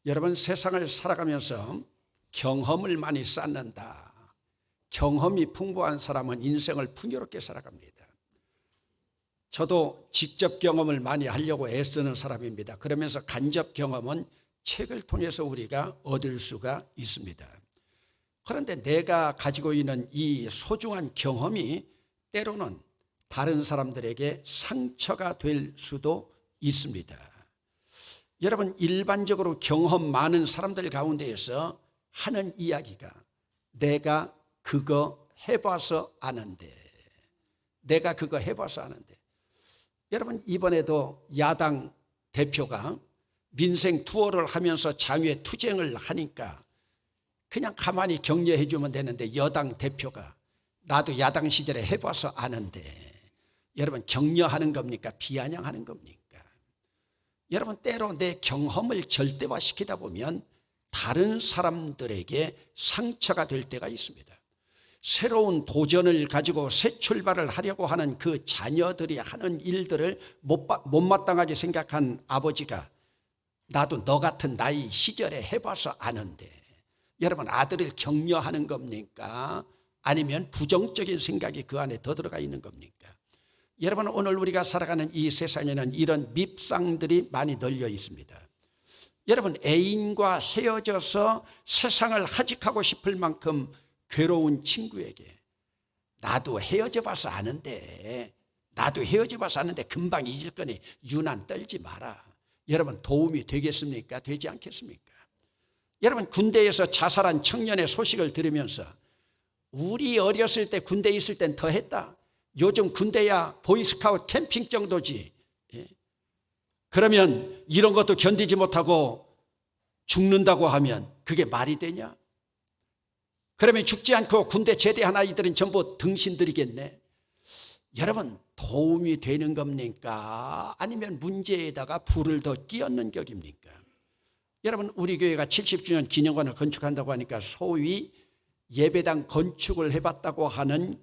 여러분, 세상을 살아가면서 경험을 많이 쌓는다. 경험이 풍부한 사람은 인생을 풍요롭게 살아갑니다. 저도 직접 경험을 많이 하려고 애쓰는 사람입니다. 그러면서 간접 경험은 책을 통해서 우리가 얻을 수가 있습니다. 그런데 내가 가지고 있는 이 소중한 경험이 때로는 다른 사람들에게 상처가 될 수도 있습니다. 여러분, 일반적으로 경험 많은 사람들 가운데에서 하는 이야기가 내가 그거 해봐서 아는데, 내가 그거 해봐서 아는데. 여러분, 이번에도 야당 대표가 민생 투어를 하면서 장외 투쟁을 하니까 그냥 가만히 격려해 주면 되는데, 여당 대표가 나도 야당 시절에 해봐서 아는데, 여러분, 격려하는 겁니까? 비아냥하는 겁니까? 여러분, 때로 내 경험을 절대화시키다 보면 다른 사람들에게 상처가 될 때가 있습니다. 새로운 도전을 가지고 새 출발을 하려고 하는 그 자녀들이 하는 일들을 못마땅하게 생각한 아버지가 나도 너 같은 나이 시절에 해봐서 아는데, 여러분, 아들을 격려하는 겁니까? 아니면 부정적인 생각이 그 안에 더 들어가 있는 겁니까? 여러분, 오늘 우리가 살아가는 이 세상에는 이런 밉상들이 많이 널려 있습니다. 여러분, 애인과 헤어져서 세상을 하직하고 싶을 만큼 괴로운 친구에게 나도 헤어져 봐서 아는데, 나도 헤어져 봐서 아는데 금방 잊을 거니 유난 떨지 마라. 여러분, 도움이 되겠습니까? 되지 않겠습니까? 여러분, 군대에서 자살한 청년의 소식을 들으면서 우리 어렸을 때 군대에 있을 땐 더 했다. 요즘 군대야 보이스카우트 캠핑 정도지. 그러면 이런 것도 견디지 못하고 죽는다고 하면 그게 말이 되냐? 그러면 죽지 않고 군대 제대한 아이들은 전부 등신들이겠네. 여러분, 도움이 되는 겁니까? 아니면 문제에다가 불을 더 끼얹는 격입니까? 여러분, 우리 교회가 70주년 기념관을 건축한다고 하니까 소위 예배당 건축을 해봤다고 하는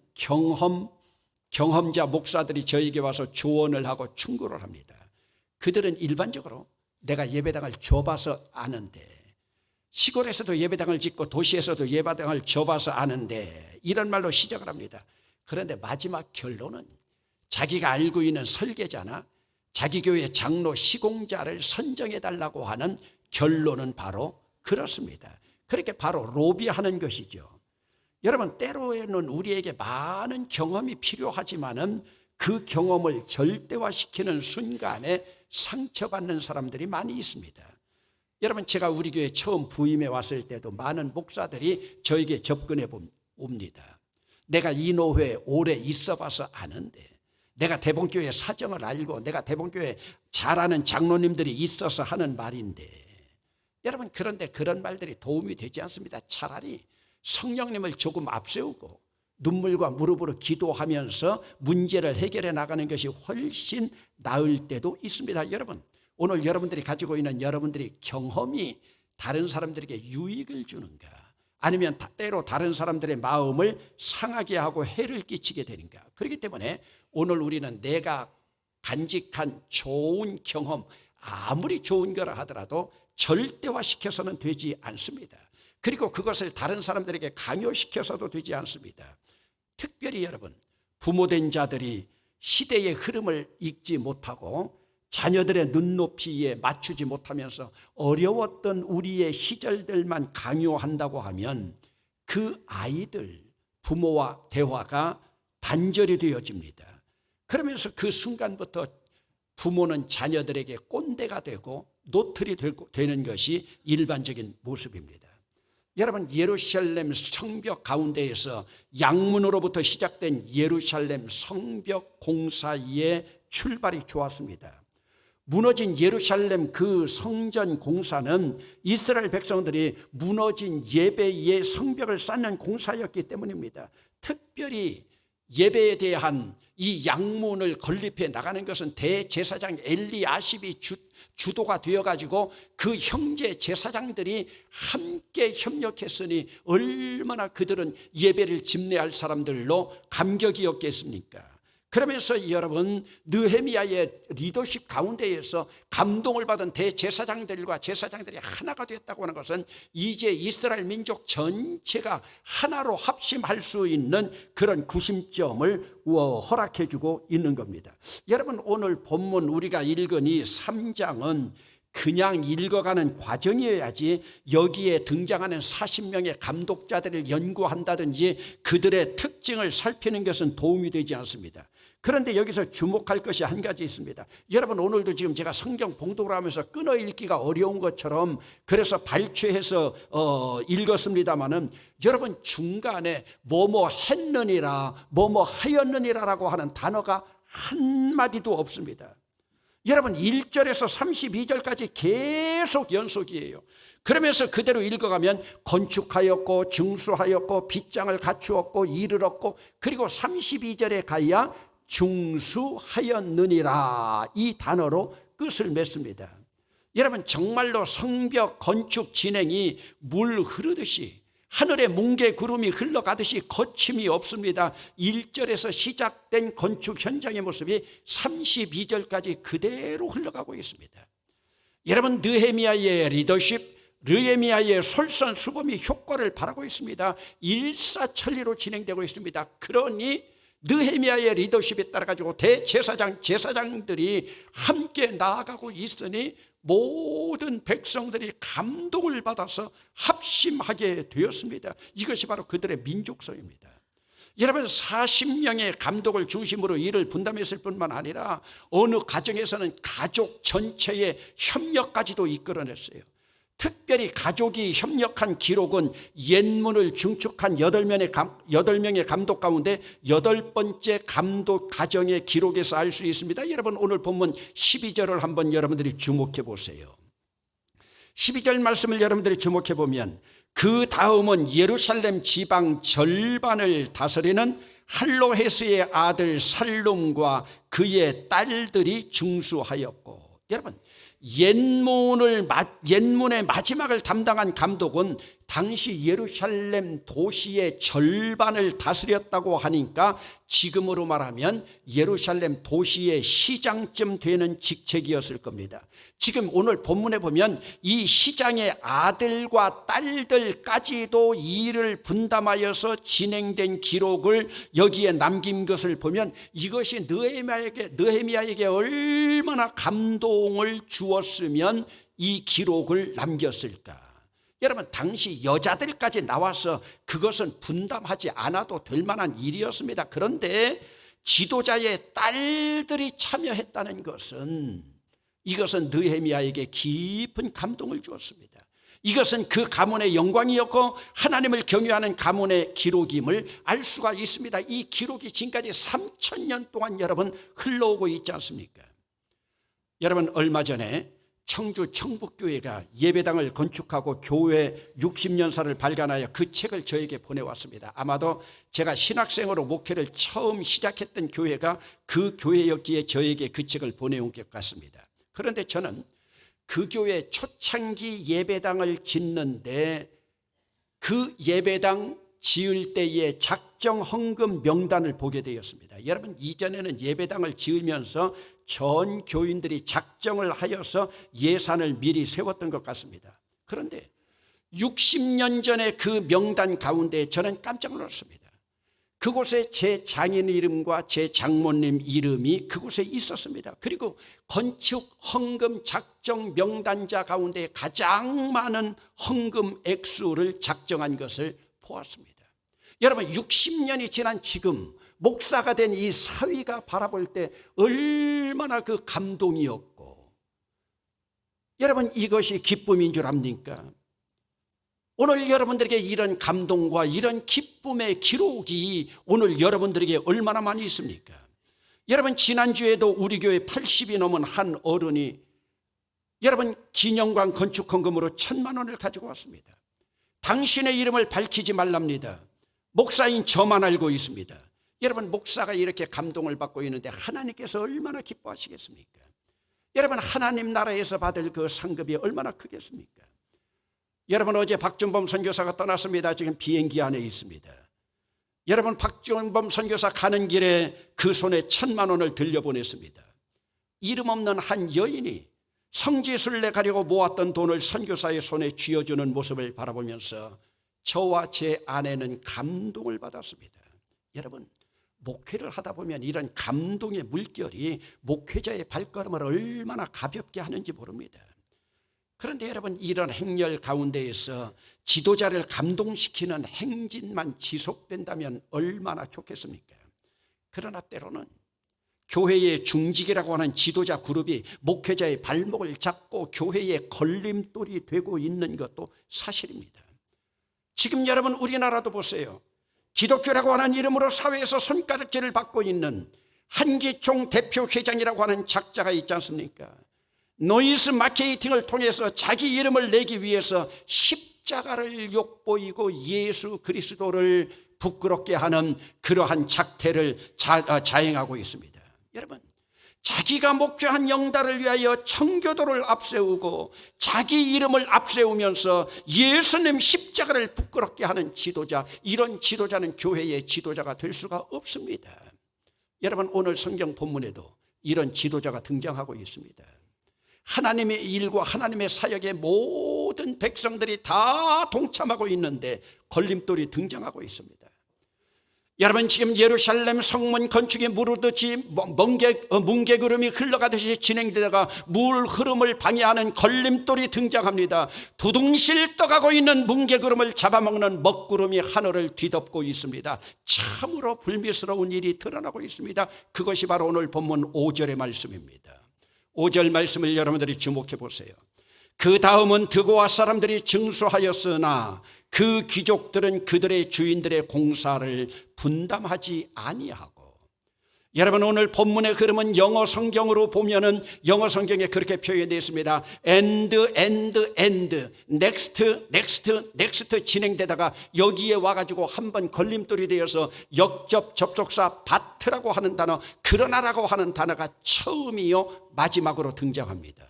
경험자 목사들이 저에게 와서 조언을 하고 충고를 합니다. 그들은 일반적으로 내가 예배당을 줘봐서 아는데, 시골에서도 예배당을 짓고 도시에서도 예배당을 줘봐서 아는데, 이런 말로 시작을 합니다. 그런데 마지막 결론은 자기가 알고 있는 설계자나 자기 교회 장로 시공자를 선정해달라고 하는 결론은 바로 그렇습니다. 그렇게 바로 로비하는 것이죠. 여러분, 때로에는 우리에게 많은 경험이 필요하지만은 그 경험을 절대화시키는 순간에 상처받는 사람들이 많이 있습니다. 여러분, 제가 우리 교회 처음 부임해 왔을 때도 많은 목사들이 저에게 접근해 옵니다. 내가 이 노회에 오래 있어 봐서 아는데, 내가 대본교회 사정을 알고 내가 대본교회 잘 아는 장로님들이 있어서 하는 말인데, 여러분, 그런데 그런 말들이 도움이 되지 않습니다. 차라리 성령님을 조금 앞세우고 눈물과 무릎으로 기도하면서 문제를 해결해 나가는 것이 훨씬 나을 때도 있습니다. 여러분, 오늘 여러분들이 가지고 있는 여러분들의 경험이 다른 사람들에게 유익을 주는가, 아니면 때로 다른 사람들의 마음을 상하게 하고 해를 끼치게 되는가. 그렇기 때문에 오늘 우리는 내가 간직한 좋은 경험, 아무리 좋은 거라 하더라도 절대화시켜서는 되지 않습니다. 그리고 그것을 다른 사람들에게 강요시켜서도 되지 않습니다. 특별히 여러분, 부모된 자들이 시대의 흐름을 읽지 못하고 자녀들의 눈높이에 맞추지 못하면서 어려웠던 우리의 시절들만 강요한다고 하면 그 아이들, 부모와 대화가 단절이 되어집니다. 그러면서 그 순간부터 부모는 자녀들에게 꼰대가 되고 노틀이 되는 것이 일반적인 모습입니다. 여러분, 예루살렘 성벽 가운데에서 양문으로부터 시작된 예루살렘 성벽 공사의 출발이 좋았습니다. 무너진 예루살렘 그 성전 공사는 이스라엘 백성들이 무너진 예배의 성벽을 쌓는 공사였기 때문입니다. 특별히 예배에 대한 이 양문을 건립해 나가는 것은 대제사장 엘리야십이 주도가 되어가지고 그 형제 제사장들이 함께 협력했으니 얼마나 그들은 예배를 집례할 사람들로 감격이었겠습니까? 그러면서 여러분, 느헤미야의 리더십 가운데에서 감동을 받은 대제사장들과 제사장들이 하나가 됐다고 하는 것은 이제 이스라엘 민족 전체가 하나로 합심할 수 있는 그런 구심점을 허락해 주고 있는 겁니다. 여러분, 오늘 본문 우리가 읽은 이 3장은 그냥 읽어가는 과정이어야지 여기에 등장하는 40명의 감독자들을 연구한다든지 그들의 특징을 살피는 것은 도움이 되지 않습니다. 그런데 여기서 주목할 것이 한 가지 있습니다. 여러분, 오늘도 지금 제가 성경 봉독을 하면서 끊어 읽기가 어려운 것처럼 그래서 발췌해서 읽었습니다마는 여러분, 중간에 뭐뭐 했느니라 뭐뭐 하였느니라라고 하는 단어가 한마디도 없습니다. 여러분, 1절에서 32절까지 계속 연속이에요. 그러면서 그대로 읽어가면 건축하였고 증수하였고 빗장을 갖추었고 일을 얻고, 그리고 32절에 가야 중수하였느니라 이 단어로 끝을 맺습니다. 여러분, 정말로 성벽 건축 진행이 물 흐르듯이, 하늘에 뭉게 구름이 흘러가듯이 거침이 없습니다. 1절에서 시작된 건축 현장의 모습이 32절까지 그대로 흘러가고 있습니다. 여러분, 느헤미야의 리더십, 느헤미야의 솔선수범이 효과를 발하고 있습니다. 일사천리로 진행되고 있습니다. 그러니 느헤미야의 리더십에 따라 가지고 대제사장, 제사장들이 함께 나아가고 있으니 모든 백성들이 감동을 받아서 합심하게 되었습니다. 이것이 바로 그들의 민족성입니다. 여러분, 40명의 감독을 중심으로 일을 분담했을 뿐만 아니라 어느 가정에서는 가족 전체의 협력까지도 이끌어냈어요. 특별히 가족이 협력한 기록은 옛문을 중축한 8명의 감독 가운데 8번째 감독 가정의 기록에서 알 수 있습니다. 여러분, 오늘 본문 12절을 한번 여러분들이 주목해 보세요. 12절 말씀을 여러분들이 주목해 보면, 그 다음은 예루살렘 지방 절반을 다스리는 할로헤스의 아들 살룸과 그의 딸들이 중수하였고, 여러분, 옛문의 마지막을 담당한 감독은 당시 예루살렘 도시의 절반을 다스렸다고 하니까 지금으로 말하면 예루살렘 도시의 시장쯤 되는 직책이었을 겁니다. 지금 오늘 본문에 보면 이 시장의 아들과 딸들까지도 일을 분담하여서 진행된 기록을 여기에 남긴 것을 보면 이것이 느헤미야에게 얼마나 감동을 주었으면 이 기록을 남겼을까. 여러분, 당시 여자들까지 나와서 그것은 분담하지 않아도 될 만한 일이었습니다. 그런데 지도자의 딸들이 참여했다는 것은, 이것은 느헤미야에게 깊은 감동을 주었습니다. 이것은 그 가문의 영광이었고 하나님을 경외하는 가문의 기록임을 알 수가 있습니다. 이 기록이 지금까지 3000년 동안 여러분 흘러오고 있지 않습니까? 여러분, 얼마 전에 청주 청북교회가 예배당을 건축하고 교회 60년사를 발간하여 그 책을 저에게 보내왔습니다. 아마도 제가 신학생으로 목회를 처음 시작했던 교회가 그 교회였기에 저에게 그 책을 보내온 것 같습니다. 그런데 저는 그 교회 초창기 예배당을 짓는데 그 예배당 지을 때의 작정 헌금 명단을 보게 되었습니다. 여러분, 이전에는 예배당을 지으면서 전 교인들이 작정을 하여서 예산을 미리 세웠던 것 같습니다. 그런데 60년 전에 그 명단 가운데 저는 깜짝 놀랐습니다. 그곳에 제 장인 이름과 제 장모님 이름이 그곳에 있었습니다. 그리고 건축 헌금 작정 명단자 가운데 가장 많은 헌금 액수를 작정한 것을 보았습니다. 여러분, 60년이 지난 지금 목사가 된 이 사위가 바라볼 때 얼마나 그 감동이었고, 여러분, 이것이 기쁨인 줄 압니까? 오늘 여러분들에게 이런 감동과 이런 기쁨의 기록이 오늘 여러분들에게 얼마나 많이 있습니까? 여러분, 지난주에도 우리 교회 80이 넘은 한 어른이 여러분 기념관 건축 헌금으로 1000만 원을 가지고 왔습니다. 당신의 이름을 밝히지 말랍니다. 목사인 저만 알고 있습니다. 여러분, 목사가 이렇게 감동을 받고 있는데 하나님께서 얼마나 기뻐하시겠습니까? 여러분, 하나님 나라에서 받을 그 상급이 얼마나 크겠습니까? 여러분, 어제 박준범 선교사가 떠났습니다. 지금 비행기 안에 있습니다. 여러분, 박정범 선교사 가는 길에 그 손에 1,000만 원을 들려보냈습니다. 이름 없는 한 여인이 성지순례 가려고 모았던 돈을 선교사의 손에 쥐어주는 모습을 바라보면서 저와 제 아내는 감동을 받았습니다. 여러분, 목회를 하다 보면 이런 감동의 물결이 목회자의 발걸음을 얼마나 가볍게 하는지 모릅니다. 그런데 여러분, 이런 행렬 가운데에서 지도자를 감동시키는 행진만 지속된다면 얼마나 좋겠습니까? 그러나 때로는 교회의 중직이라고 하는 지도자 그룹이 목회자의 발목을 잡고 교회의 걸림돌이 되고 있는 것도 사실입니다. 지금 여러분, 우리나라도 보세요. 기독교라고 하는 이름으로 사회에서 손가락질을 받고 있는 한기총 대표 회장이라고 하는 작자가 있지 않습니까? 노이즈 마케팅을 통해서 자기 이름을 내기 위해서 십자가를 욕보이고 예수 그리스도를 부끄럽게 하는 그러한 작태를 자행하고 있습니다. 여러분, 자기가 목표한 영달을 위하여 청교도를 앞세우고 자기 이름을 앞세우면서 예수님 십자가를 부끄럽게 하는 지도자, 이런 지도자는 교회의 지도자가 될 수가 없습니다. 여러분, 오늘 성경 본문에도 이런 지도자가 등장하고 있습니다. 하나님의 일과 하나님의 사역에 모든 백성들이 다 동참하고 있는데 걸림돌이 등장하고 있습니다. 여러분, 지금 예루살렘 성문 건축이 무르듯이 뭉게구름이 흘러가듯이 진행되다가 물 흐름을 방해하는 걸림돌이 등장합니다. 두둥실 떠가고 있는 뭉게구름을 잡아먹는 먹구름이 하늘을 뒤덮고 있습니다. 참으로 불미스러운 일이 드러나고 있습니다. 그것이 바로 오늘 본문 5절의 말씀입니다. 5절 말씀을 여러분들이 주목해 보세요. 그 다음은 드고아 사람들이 증수하였으나 그 귀족들은 그들의 주인들의 공사를 분담하지 아니하고. 여러분, 오늘 본문의 흐름은 영어 성경으로 보면은 영어 성경에 그렇게 표현되어 있습니다. end, next 진행되다가 여기에 와가지고 한번 걸림돌이 되어서 역접 접속사 but라고 하는 단어, 그러나라고 하는 단어가 처음이요 마지막으로 등장합니다.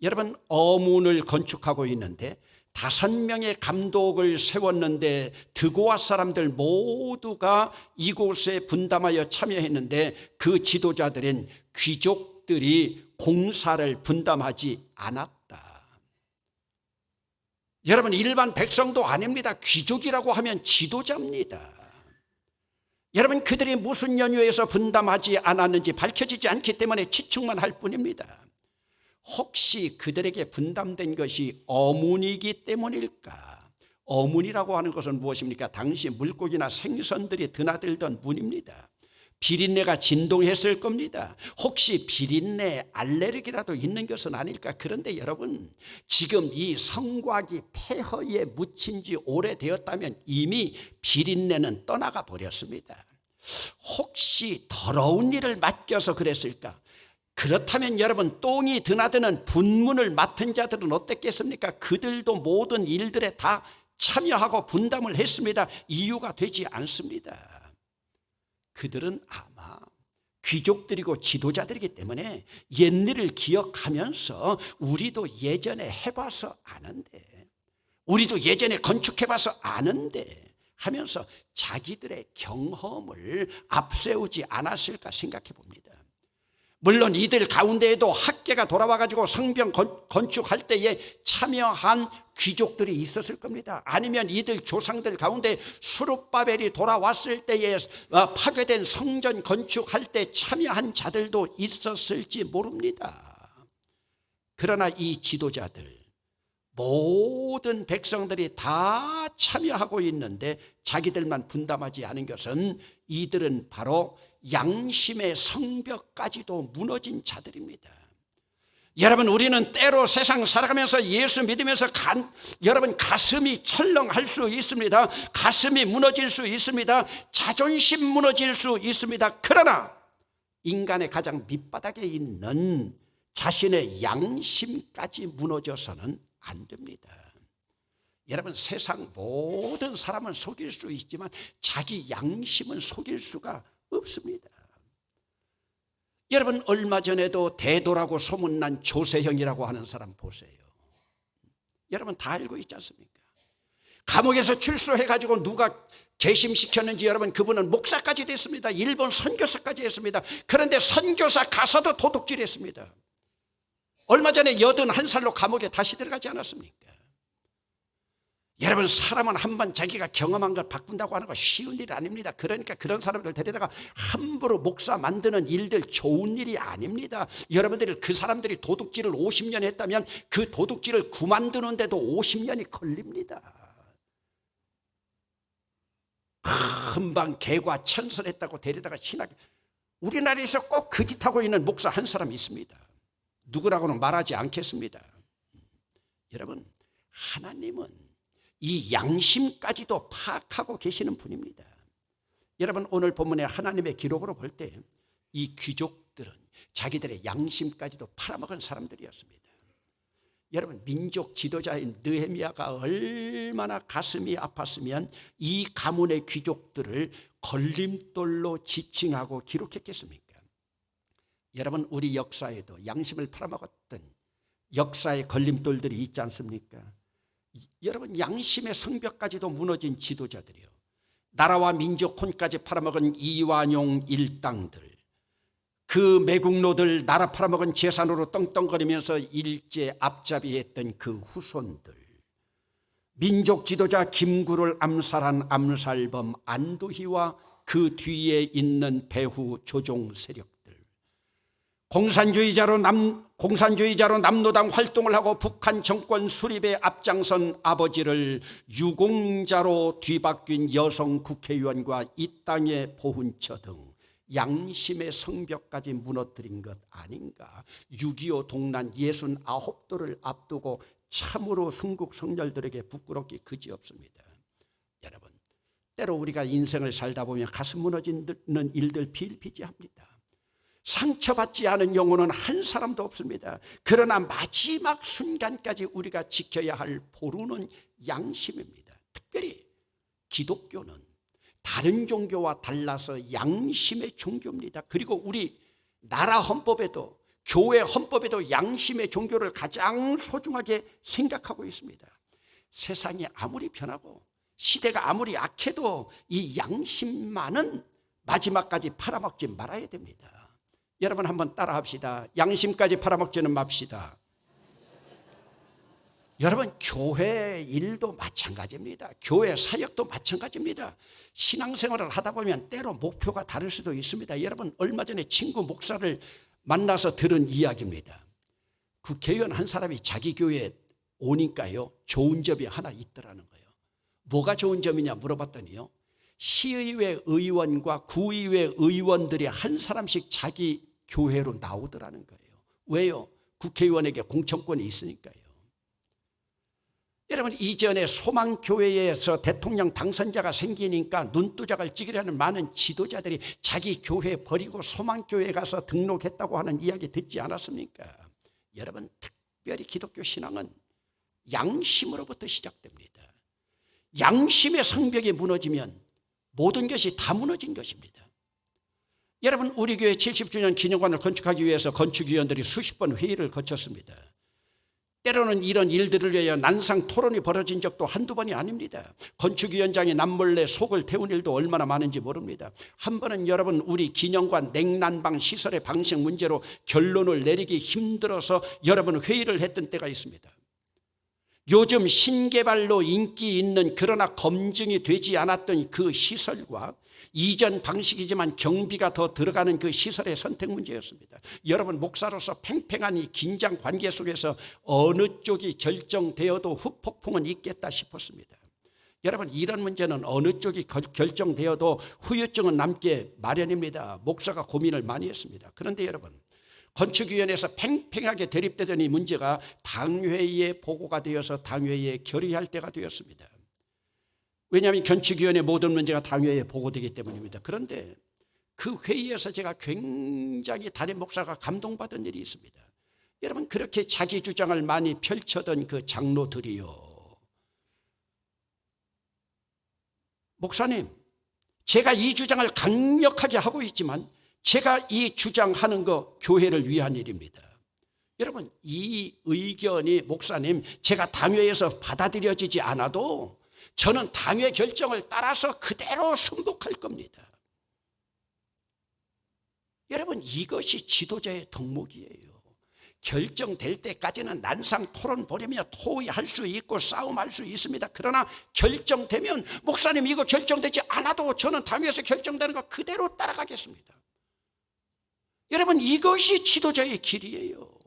여러분, 어문을 건축하고 있는데 5명의 감독을 세웠는데 드고아 사람들 모두가 이곳에 분담하여 참여했는데 그 지도자들은 귀족들이 공사를 분담하지 않았다. 여러분, 일반 백성도 아닙니다. 귀족이라고 하면 지도자입니다. 여러분, 그들이 무슨 연유에서 분담하지 않았는지 밝혀지지 않기 때문에 추측만 할 뿐입니다. 혹시 그들에게 분담된 것이 어문이기 때문일까? 어문이라고 하는 것은 무엇입니까? 당시 물고기나 생선들이 드나들던 문입니다. 비린내가 진동했을 겁니다. 혹시 비린내 알레르기라도 있는 것은 아닐까? 그런데 여러분, 지금 이 성곽이 폐허에 묻힌 지 오래되었다면 이미 비린내는 떠나가 버렸습니다. 혹시 더러운 일을 맡겨서 그랬을까? 그렇다면 여러분, 똥이 드나드는 분문을 맡은 자들은 어땠겠습니까? 그들도 모든 일들에 다 참여하고 분담을 했습니다. 이유가 되지 않습니다. 그들은 아마 귀족들이고 지도자들이기 때문에 옛일을 기억하면서 우리도 예전에 해봐서 아는데, 우리도 예전에 건축해봐서 아는데 하면서 자기들의 경험을 앞세우지 않았을까 생각해 봅니다. 물론 이들 가운데에도 학계가 돌아와가지고 성벽 건축할 때에 참여한 귀족들이 있었을 겁니다. 아니면 이들 조상들 가운데 수룹바벨이 돌아왔을 때에 파괴된 성전 건축할 때 참여한 자들도 있었을지 모릅니다. 그러나 이 지도자들, 모든 백성들이 다 참여하고 있는데 자기들만 분담하지 않은 것은 이들은 바로 양심의 성벽까지도 무너진 자들입니다. 여러분, 우리는 때로 세상 살아가면서 예수 믿으면서 여러분 가슴이 철렁할 수 있습니다. 가슴이 무너질 수 있습니다. 자존심 무너질 수 있습니다. 그러나 인간의 가장 밑바닥에 있는 자신의 양심까지 무너져서는 안 됩니다. 여러분, 세상 모든 사람은 속일 수 있지만 자기 양심은 속일 수가 없습니다. 여러분, 얼마 전에도 대도라고 소문난 조세형이라고 하는 사람 보세요. 여러분 다 알고 있지 않습니까? 감옥에서 출소해가지고 누가 개심시켰는지 여러분, 그분은 목사까지 됐습니다. 일본 선교사까지 했습니다. 그런데 선교사 가서도 도둑질했습니다. 얼마 전에 81살로 감옥에 다시 들어가지 않았습니까? 여러분, 사람은 한번 자기가 경험한 걸 바꾼다고 하는 거 쉬운 일 아닙니다. 그러니까 그런 사람들 데려다가 함부로 목사 만드는 일들 좋은 일이 아닙니다. 여러분들이 그 사람들이 도둑질을 50년 했다면 그 도둑질을 그만두는데도 50년이 걸립니다. 금방 개과 천선했다고 데려다가 신학, 우리나라에서 꼭 그 짓하고 있는 목사 한 사람 있습니다. 누구라고는 말하지 않겠습니다. 여러분, 하나님은 이 양심까지도 파악하고 계시는 분입니다. 여러분, 오늘 본문의 하나님의 기록으로 볼 때 이 귀족들은 자기들의 양심까지도 팔아먹은 사람들이었습니다. 여러분, 민족 지도자인 느헤미야가 얼마나 가슴이 아팠으면 이 가문의 귀족들을 걸림돌로 지칭하고 기록했겠습니까? 여러분, 우리 역사에도 양심을 팔아먹었던 역사의 걸림돌들이 있지 않습니까? 여러분, 양심의 성벽까지도 무너진 지도자들이요, 나라와 민족 혼까지 팔아먹은 이완용 일당들, 그 매국노들 나라 팔아먹은 재산으로 떵떵거리면서 일제 앞잡이했던 그 후손들, 민족 지도자 김구를 암살한 암살범 안도희와 그 뒤에 있는 배후 조종 세력들, 공산주의자로 남노당 활동을 하고 북한 정권 수립에 앞장선 아버지를 유공자로 뒤바뀐 여성 국회의원과 이 땅의 보훈처 등 양심의 성벽까지 무너뜨린 것 아닌가. 6.25 동란 69돌을 앞두고 참으로 순국 성렬들에게 부끄럽기 그지없습니다. 여러분, 때로 우리가 인생을 살다 보면 가슴 무너지는 일들 비일비재합니다. 상처받지 않은 영혼은 한 사람도 없습니다. 그러나 마지막 순간까지 우리가 지켜야 할 보루는 양심입니다. 특별히 기독교는 다른 종교와 달라서 양심의 종교입니다. 그리고 우리 나라 헌법에도, 교회 헌법에도 양심의 종교를 가장 소중하게 생각하고 있습니다. 세상이 아무리 변하고 시대가 아무리 악해도 이 양심만은 마지막까지 팔아먹지 말아야 됩니다. 여러분, 한번 따라합시다. 양심까지 팔아먹지는 맙시다. 여러분, 교회 일도 마찬가지입니다. 교회 사역도 마찬가지입니다. 신앙생활을 하다 보면 때로 목표가 다를 수도 있습니다. 여러분, 얼마 전에 친구 목사를 만나서 들은 이야기입니다. 국회의원 한 사람이 자기 교회에 오니까요, 좋은 점이 하나 있더라는 거예요. 뭐가 좋은 점이냐 물어봤더니요, 시의회 의원과 구의회 의원들이 한 사람씩 자기 교회로 나오더라는 거예요. 왜요? 국회의원에게 공천권이 있으니까요. 여러분, 이전에 소망교회에서 대통령 당선자가 생기니까 눈두작을 찌르려는 많은 지도자들이 자기 교회 버리고 소망교회에 가서 등록했다고 하는 이야기 듣지 않았습니까? 여러분, 특별히 기독교 신앙은 양심으로부터 시작됩니다. 양심의 성벽이 무너지면 모든 것이 다 무너진 것입니다. 여러분, 우리 교회 70주년 기념관을 건축하기 위해서 건축위원들이 수십 번 회의를 거쳤습니다. 때로는 이런 일들을 위하여 난상 토론이 벌어진 적도 한두 번이 아닙니다. 건축위원장이 남몰래 속을 태운 일도 얼마나 많은지 모릅니다. 한 번은 여러분, 우리 기념관 냉난방 시설의 방식 문제로 결론을 내리기 힘들어서 여러분 회의를 했던 때가 있습니다. 요즘 신개발로 인기 있는 그러나 검증이 되지 않았던 그 시설과 이전 방식이지만 경비가 더 들어가는 그 시설의 선택 문제였습니다. 여러분, 목사로서 팽팽한 이 긴장 관계 속에서 어느 쪽이 결정되어도 후폭풍은 있겠다 싶었습니다. 여러분, 이런 문제는 어느 쪽이 결정되어도 후유증은 남게 마련입니다. 목사가 고민을 많이 했습니다. 그런데 여러분, 건축위원회에서 팽팽하게 대립되던 이 문제가 당회의에 보고가 되어서 당회의에 결의할 때가 되었습니다. 왜냐하면 건축위원회 모든 문제가 당회의에 보고되기 때문입니다. 그런데 그 회의에서 제가 굉장히 담임 목사가 감동받은 일이 있습니다. 여러분, 그렇게 자기 주장을 많이 펼쳐던 그 장로들이요, 목사님, 제가 이 주장을 강력하게 하고 있지만 제가 이 주장하는 거 교회를 위한 일입니다. 여러분, 이 의견이 목사님, 제가 당회에서 받아들여지지 않아도 저는 당의 결정을 따라서 그대로 승복할 겁니다. 여러분, 이것이 지도자의 덕목이에요. 결정될 때까지는 난상 토론 벌이며 토의할 수 있고 싸움할 수 있습니다. 그러나 결정되면 목사님 이거 결정되지 않아도 저는 당에서 결정되는 거 그대로 따라가겠습니다. 여러분, 이것이 지도자의 길이에요.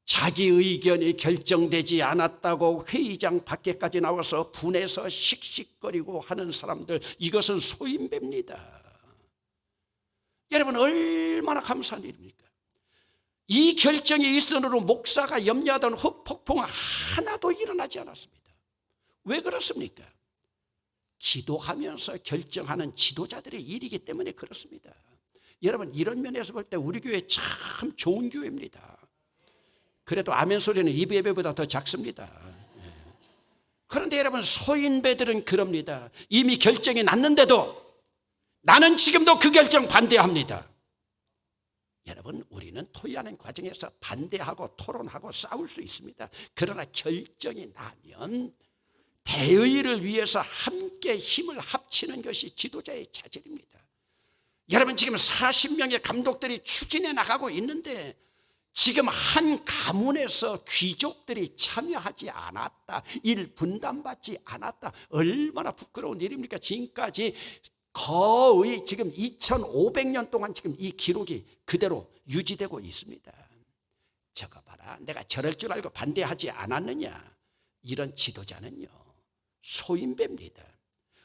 자기 의견이 결정되지 않았다고 회의장 밖에까지 나와서 분해서 씩씩거리고 하는 사람들, 이것은 소인배입니다. 여러분, 얼마나 감사한 일입니까? 이 결정이 있으므로 목사가 염려하던 흑폭풍 하나도 일어나지 않았습니다. 왜 그렇습니까? 기도하면서 결정하는 지도자들의 일이기 때문에 그렇습니다. 여러분, 이런 면에서 볼 때 우리 교회 참 좋은 교회입니다. 그래도 아멘 소리는 이브 예배보다 더 작습니다. 그런데 여러분, 소인배들은 그럽니다. 이미 결정이 났는데도 나는 지금도 그 결정 반대합니다. 여러분, 우리는 토의하는 과정에서 반대하고 토론하고 싸울 수 있습니다. 그러나 결정이 나면 대의를 위해서 함께 힘을 합치는 것이 지도자의 자질입니다. 여러분, 지금 40명의 감독들이 추진해 나가고 있는데 지금 한 가문에서 귀족들이 참여하지 않았다, 일 분담받지 않았다. 얼마나 부끄러운 일입니까? 지금까지 거의 지금 2500년 동안 지금 이 기록이 그대로 유지되고 있습니다. 저거 봐라, 내가 저럴 줄 알고 반대하지 않았느냐. 이런 지도자는요, 소인배입니다.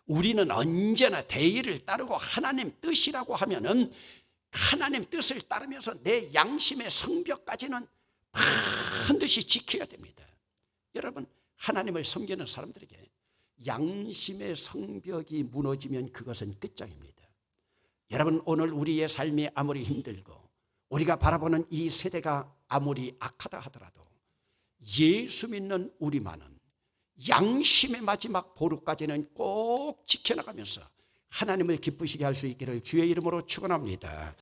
우리는 언제나 대의를 따르고 하나님 뜻이라고 하면은 하나님 뜻을 따르면서 내 양심의 성벽까지는 반드시 지켜야 됩니다. 여러분, 하나님을 섬기는 사람들에게 양심의 성벽이 무너지면 그것은 끝장입니다. 여러분, 오늘 우리의 삶이 아무리 힘들고 우리가 바라보는 이 세대가 아무리 악하다 하더라도 예수 믿는 우리만은 양심의 마지막 보루까지는 꼭 지켜나가면서 하나님을 기쁘시게 할 수 있기를 주의 이름으로 축원합니다.